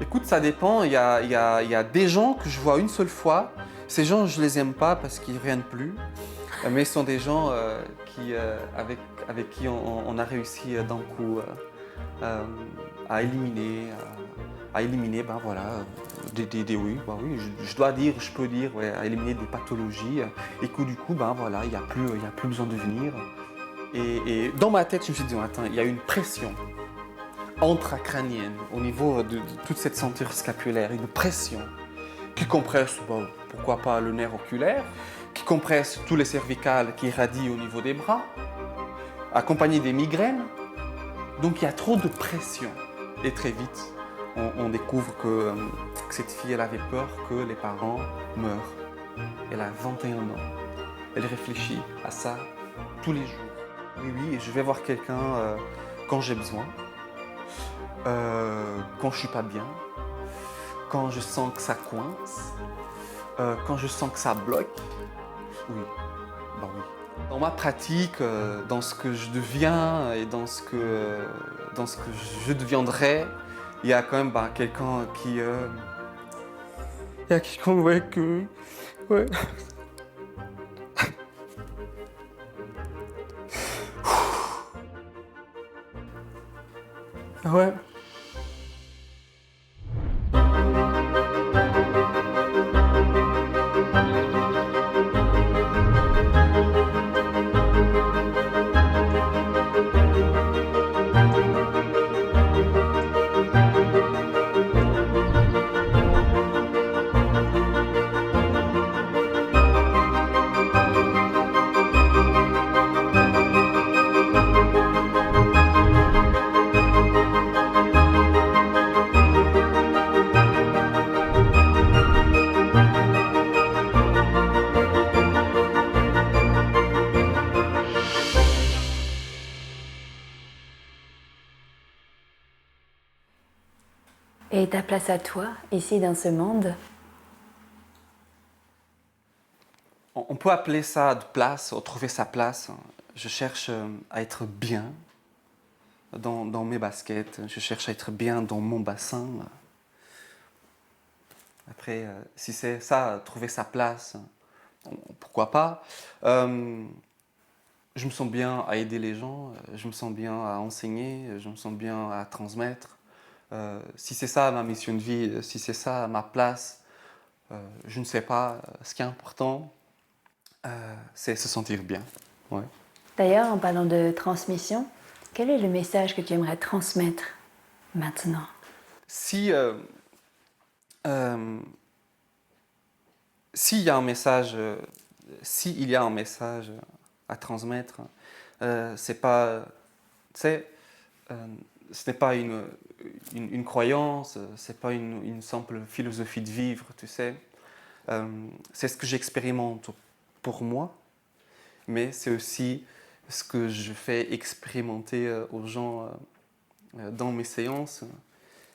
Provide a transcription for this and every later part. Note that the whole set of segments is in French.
Écoute, ça dépend. Il y a des gens que je vois une seule fois. Ces gens, je les aime pas parce qu'ils ne reviennent plus. Mais ce sont des gens avec qui on a réussi d'un coup euh, à éliminer, ben voilà, oui, bah oui, je peux dire, ouais, à éliminer des pathologies. Et que du coup, ben voilà, il y a plus besoin de venir. Et dans ma tête, je me suis dit, attends, il y a une pression intracrânienne au niveau de toute cette ceinture scapulaire, une pression qui compresse, bon, pourquoi pas le nerf oculaire, qui compresse tous les cervicales qui irradient au niveau des bras, accompagné des migraines. Donc il y a trop de pression. Et très vite, on découvre que cette fille, elle avait peur que les parents meurent. Elle a 21 ans. Elle réfléchit à ça tous les jours. Oui, oui, je vais voir quelqu'un quand j'ai besoin, quand je suis pas bien, quand je sens que ça coince, quand je sens que ça bloque. Oui, bah oui. Dans ma pratique, dans ce que je deviens et dans ce que je deviendrai, il y a quand même quelqu'un qui... Il y a quelqu'un, ouais, que... Ouais. Ouais. Et ta place à toi, ici dans ce monde? On peut appeler ça de place, ou trouver sa place. Je cherche à être bien dans mes baskets. Je cherche à être bien dans mon bassin. Après, si c'est ça, trouver sa place, pourquoi pas. Je me sens bien à aider les gens, je me sens bien à enseigner, je me sens bien à transmettre. Si c'est ça ma mission de vie, si c'est ça ma place, je ne sais pas. Ce qui est important, c'est se sentir bien. Ouais. D'ailleurs, en parlant de transmission, quel est le message que tu aimerais transmettre maintenant? Si s'il y a un message, s'il y a un message à transmettre, c'est pas, tu sais, ce n'est pas une croyance, c'est pas une simple philosophie de vivre, tu sais. C'est ce que j'expérimente pour moi, mais c'est aussi ce que je fais expérimenter aux gens dans mes séances.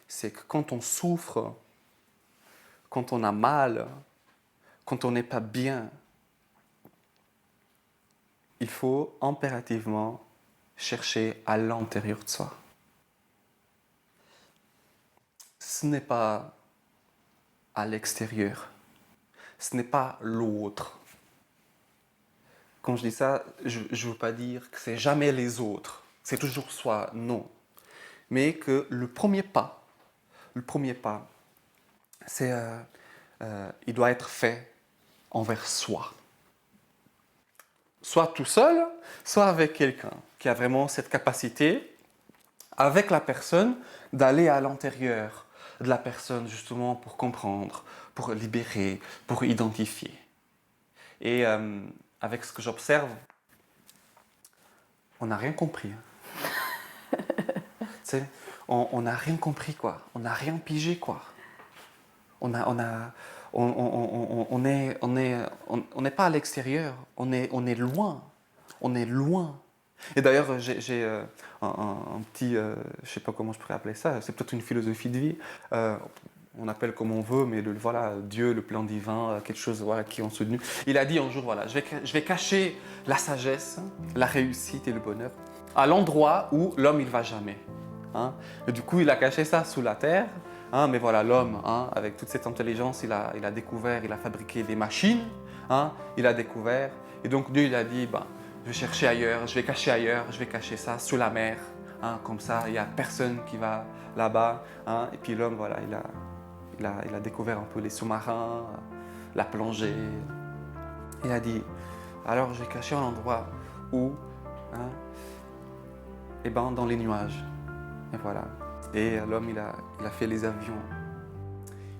C'est que quand on souffre, quand on a mal, quand on n'est pas bien, il faut impérativement chercher à l'intérieur de soi. Ce n'est pas à l'extérieur. Ce n'est pas l'autre. Quand je dis ça, je ne veux pas dire que c'est jamais les autres. C'est toujours soi, non. Mais que le premier pas, c'est, il doit être fait envers soi. Soit tout seul, soit avec quelqu'un qui a vraiment cette capacité, avec la personne, d'aller à l'intérieur de la personne justement pour comprendre, pour libérer, pour identifier. Et avec ce que j'observe, on n'a rien compris. Tu sais, on n'a rien compris, quoi. On n'a rien pigé, quoi. On n'est pas à l'extérieur, on est loin. On est loin. Et d'ailleurs, j'ai un petit, je ne sais pas comment je pourrais appeler ça, c'est peut-être une philosophie de vie. On appelle comme on veut, mais voilà, Dieu, le plan divin, quelque chose voilà, qui est en soutenu. Il a dit un jour, voilà, je vais cacher la sagesse, la réussite et le bonheur à l'endroit où l'homme il va jamais. Hein. Et du coup, il a caché ça sous la terre, hein, mais voilà, l'homme, hein, avec toute cette intelligence, il a découvert, il a fabriqué des machines, hein, il a découvert. Et donc Dieu, il a dit, ben, je vais chercher ailleurs, je vais cacher ça sous la mer. Hein, comme ça, il n'y a personne qui va là-bas. Hein, et puis l'homme, voilà, il a découvert un peu les sous-marins, la plongée. Il a dit, alors je vais cacher un endroit où, hein, eh ben, dans les nuages. Et voilà. Et l'homme, il a fait les avions.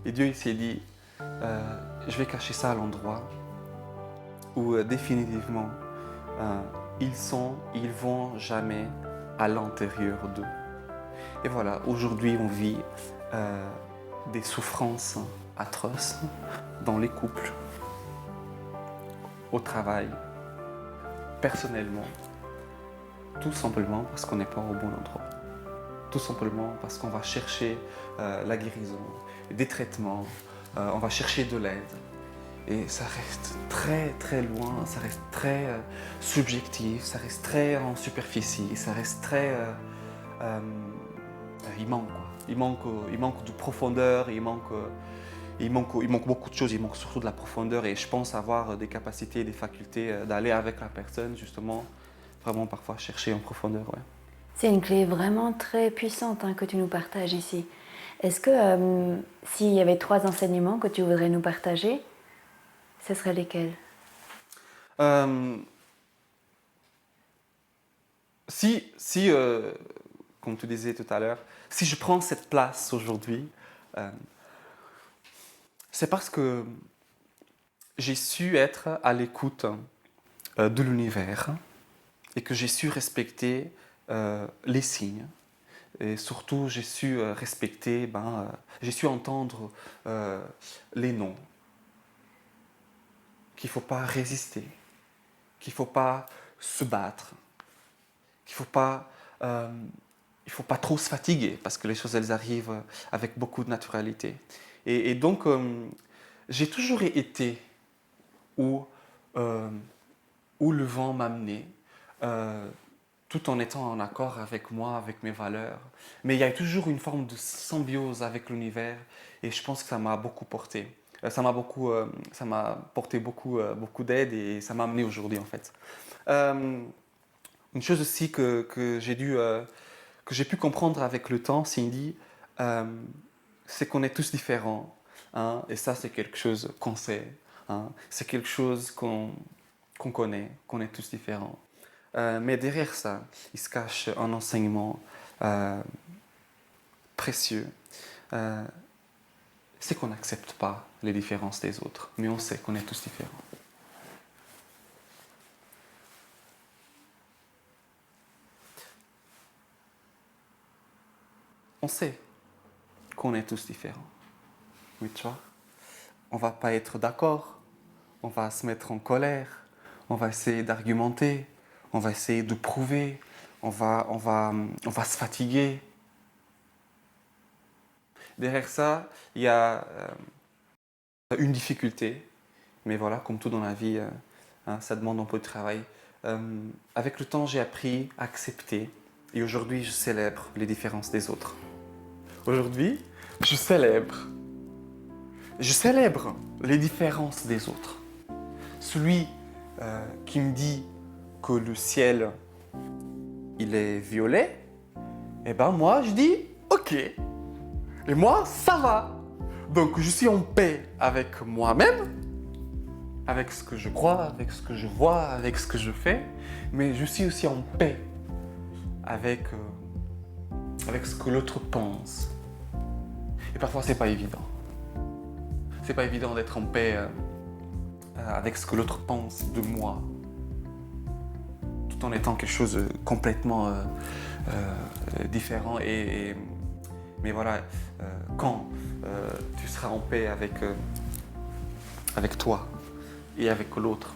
Et Dieu, il s'est dit, je vais cacher ça à l'endroit où définitivement, ils vont jamais à l'intérieur d'eux. Et voilà, aujourd'hui, on vit des souffrances atroces dans les couples, au travail, personnellement, tout simplement parce qu'on n'est pas au bon endroit. Tout simplement parce qu'on va chercher la guérison, des traitements, on va chercher de l'aide. Et ça reste très très loin, ça reste très subjectif, ça reste très en superficie, ça reste très... il manque quoi. Il manque de profondeur, il manque beaucoup de choses, il manque surtout de la profondeur et je pense avoir des capacités, des facultés d'aller avec la personne justement, vraiment parfois chercher en profondeur. Ouais. C'est une clé vraiment très puissante hein, que tu nous partages ici. Est-ce que s'il y avait 3 enseignements que tu voudrais nous partager, ce seraient lesquels? Si comme tu disais tout à l'heure, si je prends cette place aujourd'hui, c'est parce que j'ai su être à l'écoute de l'univers et que j'ai su respecter les signes. Et surtout, j'ai su respecter, j'ai su entendre les noms, qu'il ne faut pas résister, qu'il ne faut pas se battre, qu'il il faut pas trop se fatiguer parce que les choses elles arrivent avec beaucoup de naturalité. Et donc j'ai toujours été où, euh, où le vent m'amenait, euh, tout en étant en accord avec moi, avec mes valeurs. Mais il y a toujours une forme de symbiose avec l'univers et je pense que ça m'a beaucoup porté. Ça m'a porté beaucoup d'aide et ça m'a amené aujourd'hui en fait. Euh, une chose aussi que j'ai pu comprendre avec le temps, Cindy, euh, c'est qu'on est tous différents. Hein, et ça, c'est quelque chose qu'on sait. Hein, c'est quelque chose qu'on connaît, qu'on est tous différents. Mais derrière ça, il se cache un enseignement euh, précieux. Euh, c'est qu'on n'accepte pas les différences des autres, mais on sait qu'on est tous différents. On sait qu'on est tous différents. Oui, tu vois. On va pas être d'accord, on va se mettre en colère, on va essayer d'argumenter, on va essayer de prouver, on va se fatiguer. Derrière ça, il y a une difficulté, mais voilà, comme tout dans la vie, hein, ça demande un peu de travail. Avec le temps, j'ai appris à accepter et aujourd'hui, je célèbre les différences des autres. Aujourd'hui, je célèbre les différences des autres. Celui qui me dit que le ciel, il est violet, eh ben moi, je dis ok. Et moi, ça va. Donc, je suis en paix avec moi-même, avec ce que je crois, avec ce que je vois, avec ce que je fais, mais je suis aussi en paix avec, avec ce que l'autre pense. Et parfois, c'est pas évident. C'est pas évident d'être en paix avec ce que l'autre pense de moi, tout en étant quelque chose de complètement différent. Mais voilà, quand tu seras en paix avec toi et avec l'autre,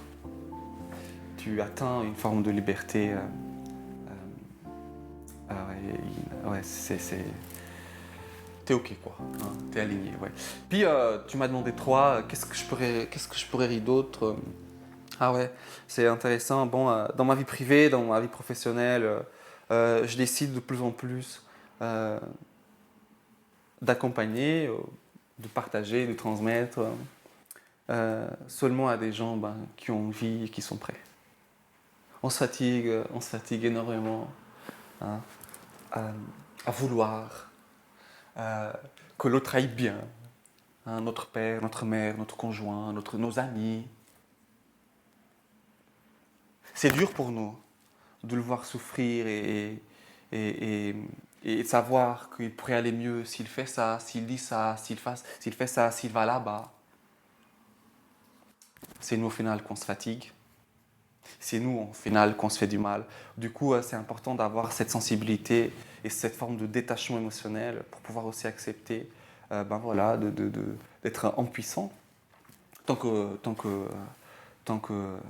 tu atteins une forme de liberté. Ouais, t'es ok quoi, hein, t'es aligné, ouais. Puis tu m'as demandé 3, qu'est-ce que je pourrais rire d'autre. Ah ouais, c'est intéressant. Bon, dans ma vie privée, dans ma vie professionnelle, je décide de plus en plus d'accompagner, de partager, de transmettre seulement à des gens qui ont envie et qui sont prêts. On se fatigue énormément hein, à vouloir que l'autre aille bien. Hein, notre père, notre mère, notre conjoint, nos amis. C'est dur pour nous de le voir souffrir et de savoir qu'il pourrait aller mieux s'il fait ça, s'il dit ça, s'il fait ça, s'il va là-bas. C'est nous au final qu'on se fatigue. C'est nous au final qu'on se fait du mal. Du coup, c'est important d'avoir cette sensibilité et cette forme de détachement émotionnel pour pouvoir aussi accepter voilà, d'être impuissant tant que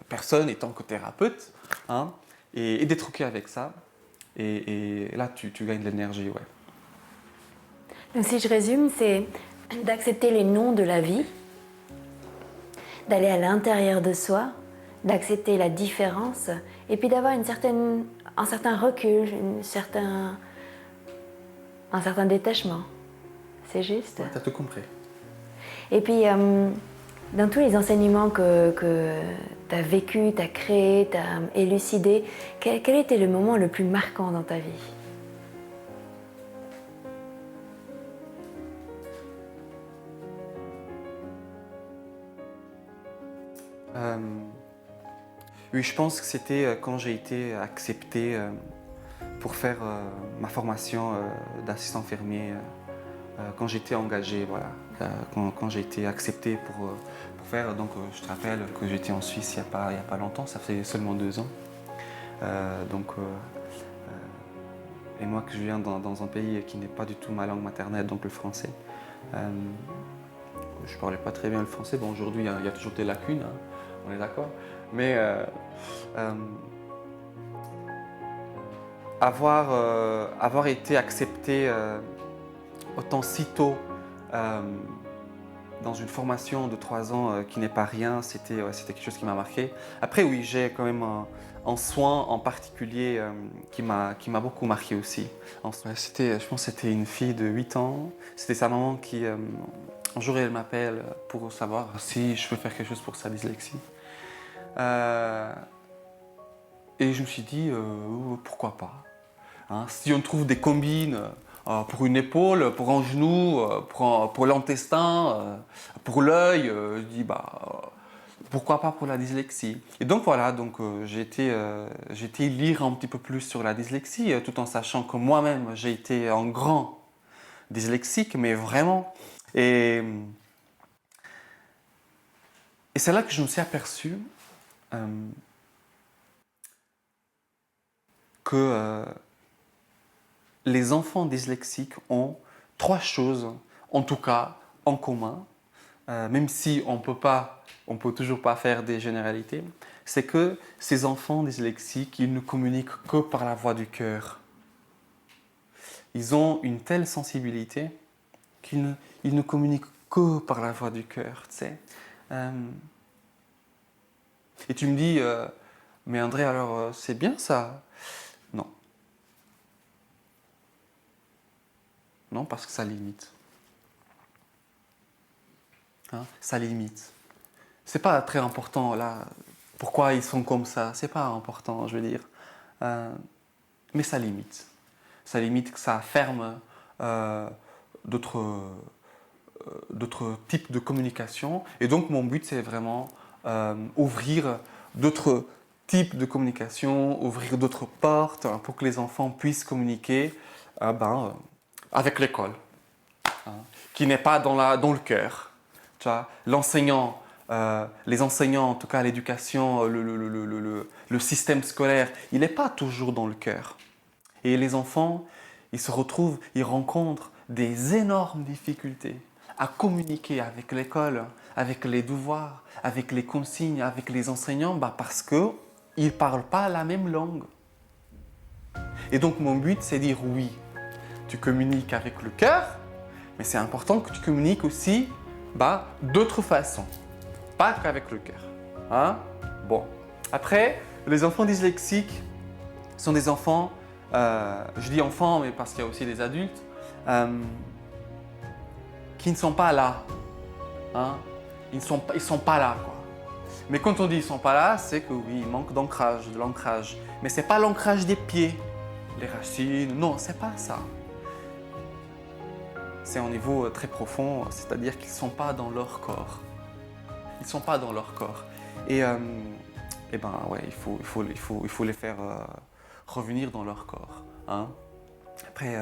personne et tant que thérapeute hein, et d'être OK avec ça. Et là, tu gagnes de l'énergie. Ouais. Donc si je résume, c'est d'accepter les non de la vie, d'aller à l'intérieur de soi, d'accepter la différence et puis d'avoir un certain recul, un certain détachement. C'est juste? Ouais, t'as tout compris. Et puis, dans tous les enseignements que tu as vécu, tu as créé, tu as élucidé, quel était le moment le plus marquant dans ta vie? Oui, je pense que c'était quand j'ai été accepté pour faire ma formation d'assistant infirmier, quand j'étais engagé, voilà, quand j'ai été accepté pour faire. Donc, je te rappelle que j'étais en Suisse il n'y a pas longtemps, ça fait seulement 2 ans. Et moi, que je viens dans un pays qui n'est pas du tout ma langue maternelle, donc le français. Je ne parlais pas très bien le français. Bon, aujourd'hui, il y a toujours des lacunes, hein, on est d'accord. Mais avoir été accepté autant si tôt dans une formation de 3 ans qui n'est pas rien, c'était quelque chose qui m'a marqué. Après, oui, j'ai quand même un soin en particulier qui m'a beaucoup marqué aussi. Je pense que c'était une fille de 8 ans. C'était sa maman qui, un jour, elle m'appelle pour savoir si je peux faire quelque chose pour sa dyslexie. Et je me suis dit, pourquoi pas hein, si on trouve des combines pour une épaule, pour un genou, pour l'intestin, pour l'œil, je dis pourquoi pas pour la dyslexie. Et donc voilà, j'ai été lire un petit peu plus sur la dyslexie, tout en sachant que moi-même j'ai été un grand dyslexique, mais vraiment. Et c'est là que je me suis aperçu que les enfants dyslexiques ont 3 choses, en tout cas, en commun, même si on peut toujours pas faire des généralités, c'est que ces enfants dyslexiques, ils ne communiquent que par la voix du cœur. Ils ont une telle sensibilité qu'ils ne communiquent que par la voix du cœur, tu sais. Et tu me dis, mais André, alors c'est bien ça? Non. Non, parce que ça limite. Hein, ça limite. C'est pas très important là. Pourquoi ils sont comme ça? C'est pas important, je veux dire. Mais ça limite. Ça limite que ça ferme d'autres types de communication. Et donc mon but c'est vraiment ouvrir d'autres types de communication, ouvrir d'autres portes pour que les enfants puissent communiquer avec l'école, hein, qui n'est pas dans le cœur. Tu vois, l'enseignant, les enseignants, en tout cas l'éducation, le système scolaire, il n'est pas toujours dans le cœur. Et les enfants, ils se retrouvent, ils rencontrent des énormes difficultés à communiquer avec l'école, avec les devoirs, avec les consignes, avec les enseignants, parce qu'ils ne parlent pas la même langue. Et donc mon but, c'est de dire oui, tu communiques avec le cœur, mais c'est important que tu communiques aussi d'autres façons, pas qu'avec le cœur. Hein? Bon. Après, les enfants dyslexiques sont des enfants, je dis enfants, mais parce qu'il y a aussi des adultes, qui ne sont pas là. Hein? Ils sont pas là, quoi. Mais quand on dit ils sont pas là, c'est que oui, il manque d'ancrage, de l'ancrage. Mais c'est pas l'ancrage des pieds, les racines, non, c'est pas ça. C'est un niveau très profond, c'est-à-dire qu'ils sont pas dans leur corps. Ils sont pas dans leur corps. Et ben ouais, il faut les faire revenir dans leur corps. Hein? Après,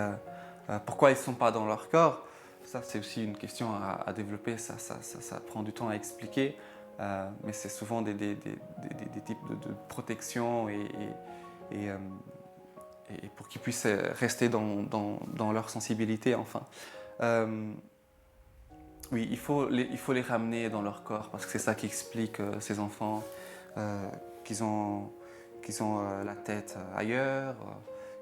pourquoi ils sont pas dans leur corps? Ça, c'est aussi une question à développer, ça prend du temps à expliquer, mais c'est souvent des types de protection et pour qu'ils puissent rester dans leur sensibilité, enfin. Oui, il faut les ramener dans leur corps, parce que c'est ça qui explique ces enfants qu'ils ont la tête ailleurs,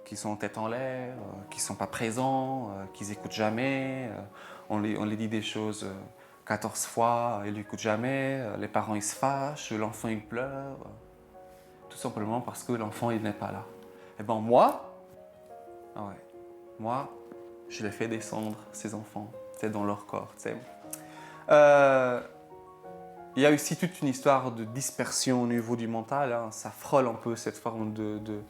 qu'ils sont tête en l'air, qu'ils ne sont pas présents, qu'ils n'écoutent jamais. On les dit des choses 14 fois, ils n'écoutent jamais. Les parents ils se fâchent, l'enfant il pleure. Tout simplement parce que l'enfant il n'est pas là. Et ben moi, je les fais descendre, ces enfants, dans leur corps. Il y a aussi toute une histoire de dispersion au niveau du mental. Hein. Ça frôle un peu cette forme de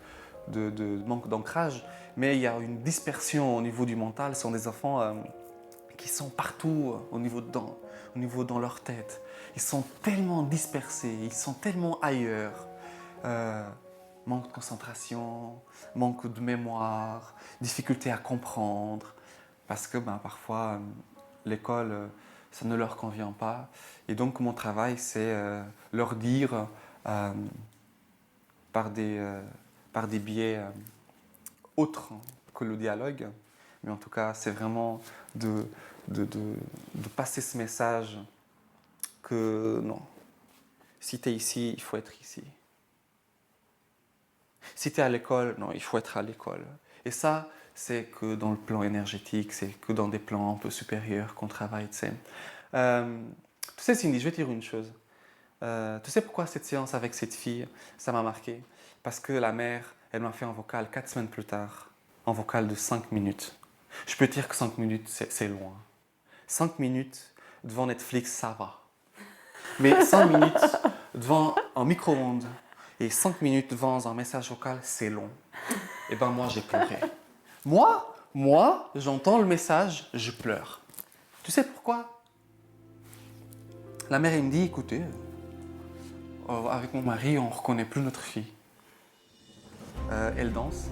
manque d'ancrage, mais il y a une dispersion au niveau du mental. Ce sont des enfants qui sont partout au niveau dans leur tête. Ils sont tellement dispersés, ils sont tellement ailleurs. Manque de concentration, manque de mémoire, difficulté à comprendre, parce que parfois l'école, ça ne leur convient pas. Et donc mon travail, c'est leur dire par des biais autres que le dialogue, mais en tout cas, c'est vraiment de passer ce message que non, si tu es ici, il faut être ici. Si tu es à l'école, non, il faut être à l'école. Et ça, c'est que dans le plan énergétique, c'est que dans des plans un peu supérieurs qu'on travaille, tu sais. Tu sais, Cindy, je vais te dire une chose. Tu sais pourquoi cette séance avec cette fille, ça m'a marqué? Parce que la mère, elle m'a fait un vocal 4 semaines plus tard, un vocal de 5 minutes. Je peux te dire que 5 minutes, c'est loin. 5 minutes devant Netflix, ça va. Mais 5 minutes devant un micro-ondes et 5 minutes devant un message vocal, c'est long. Et ben moi, j'ai pleuré. Moi, j'entends le message, je pleure. Tu sais pourquoi? La mère, elle me dit, écoutez, avec mon mari, on ne reconnaît plus notre fille. Elle danse,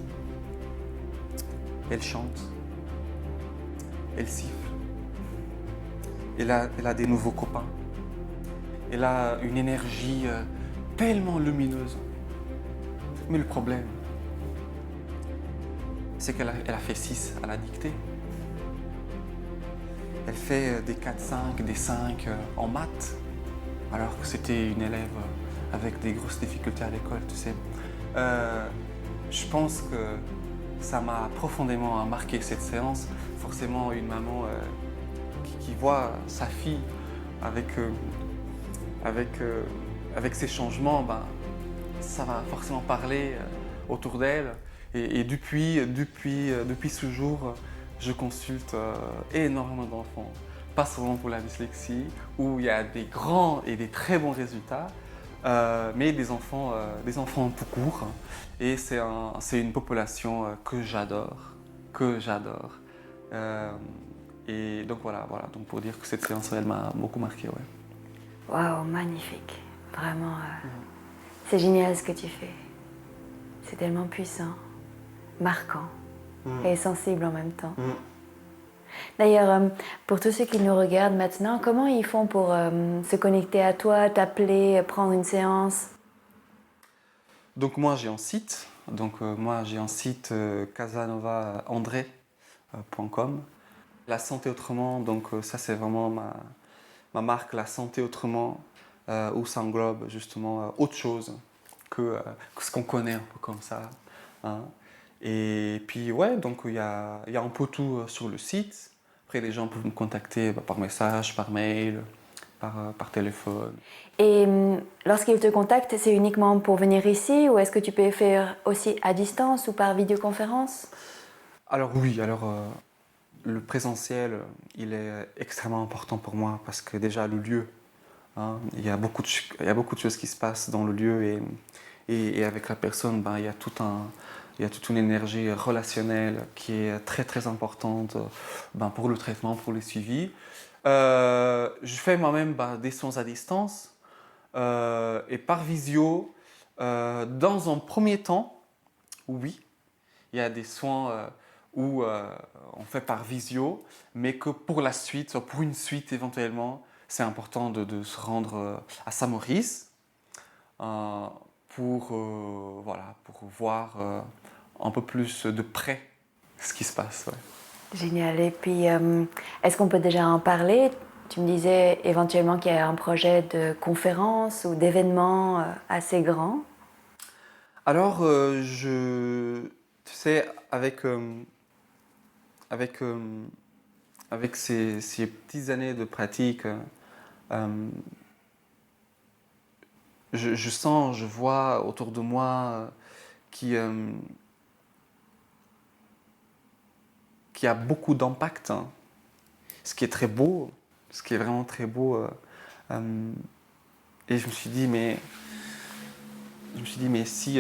elle chante, elle siffle, elle a des nouveaux copains, elle a une énergie tellement lumineuse. Mais le problème, c'est qu'elle a fait 6 à la dictée. Elle fait des 4-5, des 5 en maths, alors que c'était une élève avec des grosses difficultés à l'école, tu sais. Je pense que ça m'a profondément marqué cette séance. Forcément, une maman qui voit sa fille avec ces changements, ça va forcément parler autour d'elle. Et depuis ce jour, je consulte énormément d'enfants, pas seulement pour la dyslexie, où il y a des grands et des très bons résultats, mais des enfants tout court. Et c'est une population que j'adore. Et donc voilà, donc pour dire que cette séance, elle m'a beaucoup marqué. Ouais. Waouh, magnifique. Vraiment, c'est génial ce que tu fais. C'est tellement puissant, marquant et sensible en même temps. D'ailleurs, pour tous ceux qui nous regardent maintenant, comment ils font pour se connecter à toi, t'appeler, prendre une séance? Donc moi j'ai un site, casanova-andré.com. La santé autrement, donc ça c'est vraiment ma marque, la santé autrement, où ça englobe justement autre chose que ce qu'on connaît un peu comme ça. Hein. Et puis ouais, donc il y a un peu tout sur le site. Après les gens peuvent me contacter par message, par mail, par téléphone. Et lorsqu'ils te contactent, c'est uniquement pour venir ici ou est-ce que tu peux faire aussi à distance ou par vidéoconférence? Alors oui, le présentiel, il est extrêmement important pour moi parce que déjà le lieu, hein, il y a beaucoup de choses qui se passent dans le lieu et avec la personne, ben, il y a toute une énergie relationnelle qui est très très importante ben, pour le traitement, pour le suivi. Je fais moi-même ben, des soins à distance et par visio. Dans un premier temps, oui, il y a des soins où on fait par visio, mais que pour la suite, pour une suite éventuellement, c'est important de se rendre à Saint-Maurice euh, voilà, pour voir un peu plus de près ce qui se passe. Ouais. Génial. Et puis, est-ce qu'on peut déjà en parler? Tu me disais éventuellement qu'il y a un projet de conférence ou d'événement assez grand. Alors, tu sais, avec, avec ces petites années de pratique, euh, je sens, je vois autour de moi qui, euh, qui a beaucoup d'impact, hein. Ce qui est très beau, ce qui est vraiment très beau. Euh, et je me suis dit, mais si,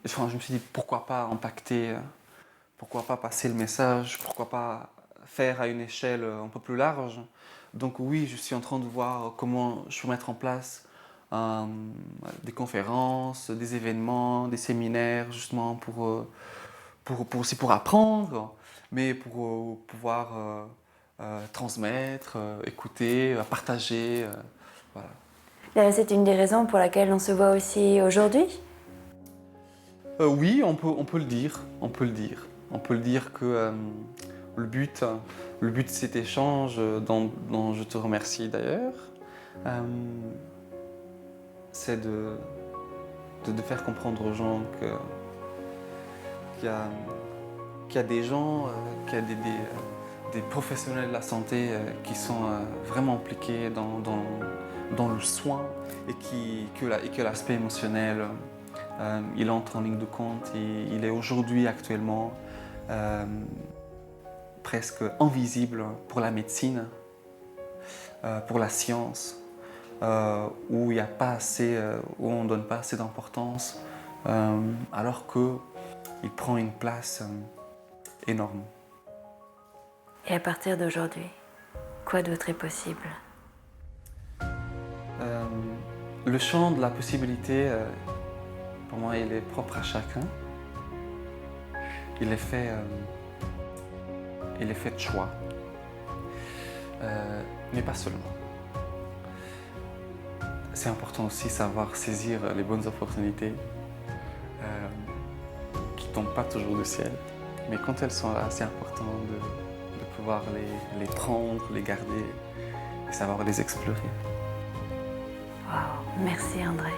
enfin, je me suis dit, pourquoi pas impacter, pourquoi pas passer le message, pourquoi pas faire à une échelle un peu plus large. Donc oui, je suis en train de voir comment je peux mettre en place euh, des conférences, des événements, des séminaires, justement aussi pour apprendre, mais pour pouvoir transmettre, écouter, partager. Voilà. C'est une des raisons pour laquelle on se voit aussi aujourd'hui. Oui, on peut le dire, on peut le dire. On peut le dire que le but, le but de cet échange, dont je te remercie d'ailleurs, euh, c'est de faire comprendre aux gens qu'il y a, qu'il y a des gens, qu'il y a des professionnels de la santé qui sont vraiment impliqués dans le soin et que l'aspect émotionnel, il entre en ligne de compte et il est aujourd'hui actuellement presque invisible pour la médecine, pour la science, où il y a pas assez, où on ne donne pas assez d'importance, alors qu'il prend une place énorme. Et à partir d'aujourd'hui, quoi d'autre est possible? Le champ de la possibilité, pour moi, il est propre à chacun. Il est fait, il est fait de choix, mais pas seulement. C'est important aussi savoir saisir les bonnes opportunités qui ne tombent pas toujours du ciel, mais quand elles sont là, c'est important de pouvoir les prendre, les garder et savoir les explorer. Wow, merci André.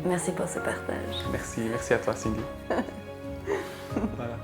Merci pour ce partage. Merci à toi Cindy. Voilà.